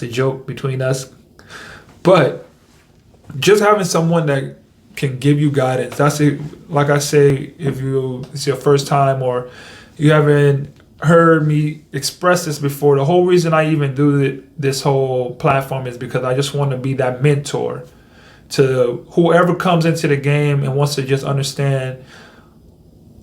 a joke between us. But just having someone that can give you guidance. That's it. Like I say, if it's your first time or you haven't heard me express this before, the whole reason I even do this whole platform is because I just want to be that mentor to whoever comes into the game and wants to just understand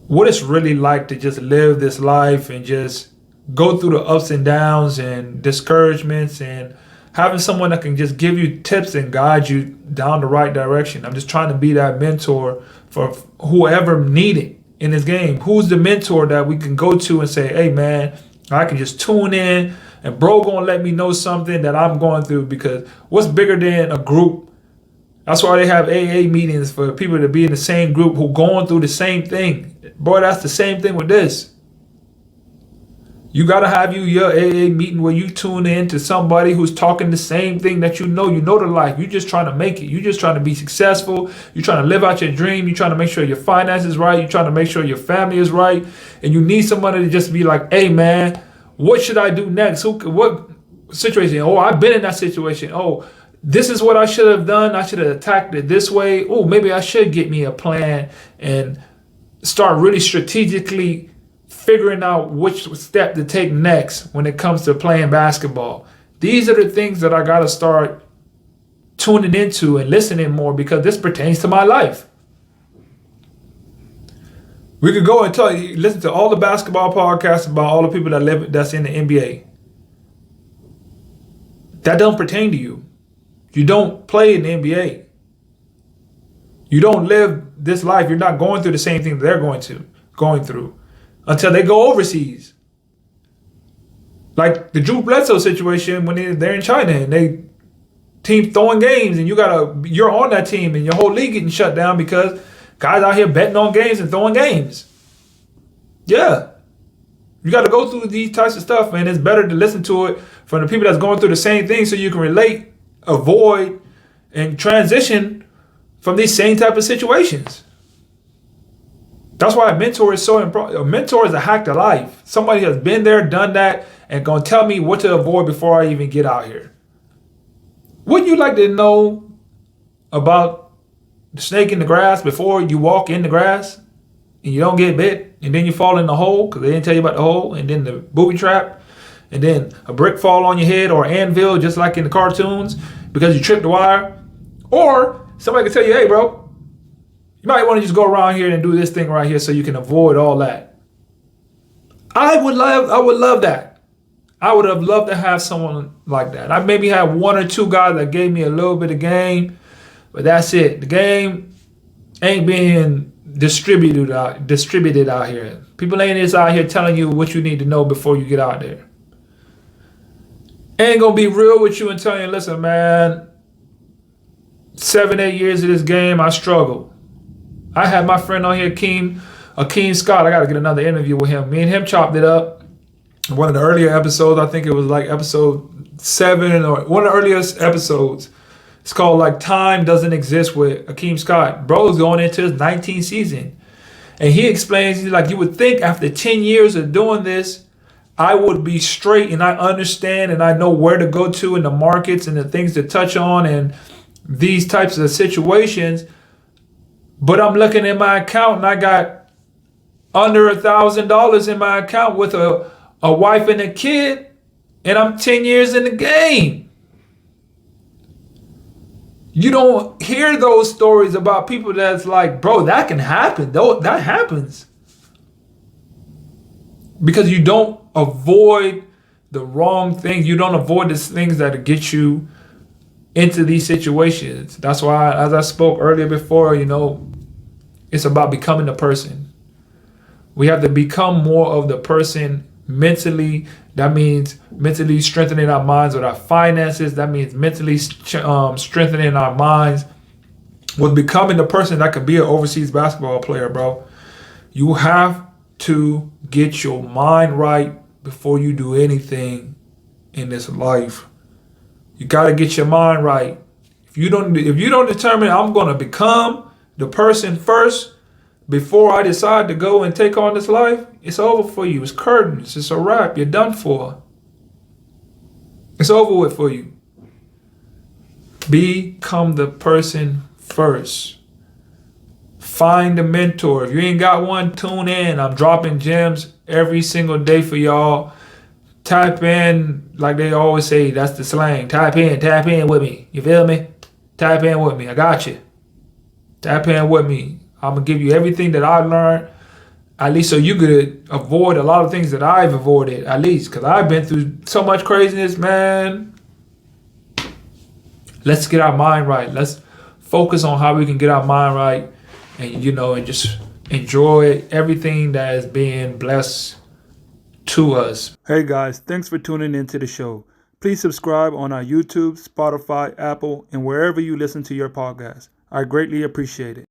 what it's really like to just live this life and just go through the ups and downs and discouragements, and having someone that can just give you tips and guide you down the right direction. I'm just trying to be that mentor for whoever needed in this game. Who's the mentor that we can go to and say, hey man, I can just tune in and bro gonna let me know something that I'm going through, because what's bigger than a group? That's why they have AA meetings, for people to be in the same group who going through the same thing. Boy, that's the same thing with this. You got to have your AA meeting where you tune in to somebody who's talking the same thing that you know the life. You're just trying to make it. You're just trying to be successful. You're trying to live out your dream. You're trying to make sure your finances is right. You're trying to make sure your family is right. And you need somebody to just be like, hey, man, what should I do next? What situation? Oh, I've been in that situation. Oh, this is what I should have done. I should have attacked it this way. Oh, maybe I should get me a plan and start really strategically figuring out which step to take next when it comes to playing basketball. These are the things that I got to start tuning into and listening more, because this pertains to my life. We could go and listen to all the basketball podcasts about all the people that's in the NBA. That don't pertain to you. You don't play in the NBA. You don't live this life. You're not going through the same thing they're going through until they go overseas. Like the Drew Bledsoe situation when they're in China and they team throwing games, and you're on that team and your whole league getting shut down because guys out here betting on games and throwing games. Yeah. You got to go through these types of stuff, and it's better to listen to it from the people that's going through the same thing so you can relate, avoid, and transition from these same type of situations. That's why a mentor is so important. A mentor is a hack to life. Somebody has been there, done that, and going to tell me what to avoid before I even get out here. Wouldn't you like to know about the snake in the grass before you walk in the grass and you don't get bit, and then you fall in the hole because they didn't tell you about the hole, and then the booby trap, and then a brick fall on your head, or anvil just like in the cartoons because you tripped the wire? Or somebody could tell you, hey bro, you might want to just go around here and do this thing right here so you can avoid all that. I would love that. I would have loved to have someone like that. I maybe had one or two guys that gave me a little bit of game, but that's it. The game ain't being distributed out here. People ain't just out here telling you what you need to know before you get out there. Ain't gonna be real with you and tell you, listen, man, 7-8 years of this game, I struggled. I had my friend on here, Akeem Scott. I got to get another interview with him. Me and him chopped it up. One of the earlier episodes, I think it was like episode 7 or one of the earliest episodes. It's called like Time Doesn't Exist with Akeem Scott. Bro's going into his 19th season. And he explains, he's like, you would think after 10 years of doing this, I would be straight and I understand and I know where to go to in the markets and the things to touch on and these types of situations. But I'm looking at my account and I got under $1,000 in my account with a wife and a kid, and I'm 10 years in the game. You don't hear those stories about people that's like, bro, that can happen. That happens. Because you don't avoid the wrong things. You don't avoid the things that get you into these situations. That's why, as I spoke earlier before, it's about becoming the person. We have to become more of the person mentally. That means mentally strengthening our minds with our finances. That means mentally strengthening our minds with becoming the person that could be an overseas basketball player, bro. You have to get your mind right before you do anything in this life. You got to get your mind right. If you don't determine I'm going to become the person first before I decide to go and take on this life, it's over for you. It's curtains. It's a wrap. You're done for. It's over with for you. Become the person first. Find a mentor. If you ain't got one, tune in. I'm dropping gems every single day for y'all. Tap in, like they always say, that's the slang. Tap in with me. You feel me? Tap in with me. I got you. Tap in with me. I'm going to give you everything that I learned, at least so you could avoid a lot of things that I've avoided, at least, because I've been through so much craziness, man. Let's get our mind right. Let's focus on how we can get our mind right and, and just enjoy everything that is being blessed to us. Hey guys, thanks for tuning into the show. Please subscribe on our YouTube, Spotify, Apple, and wherever you listen to your podcast. I greatly appreciate it.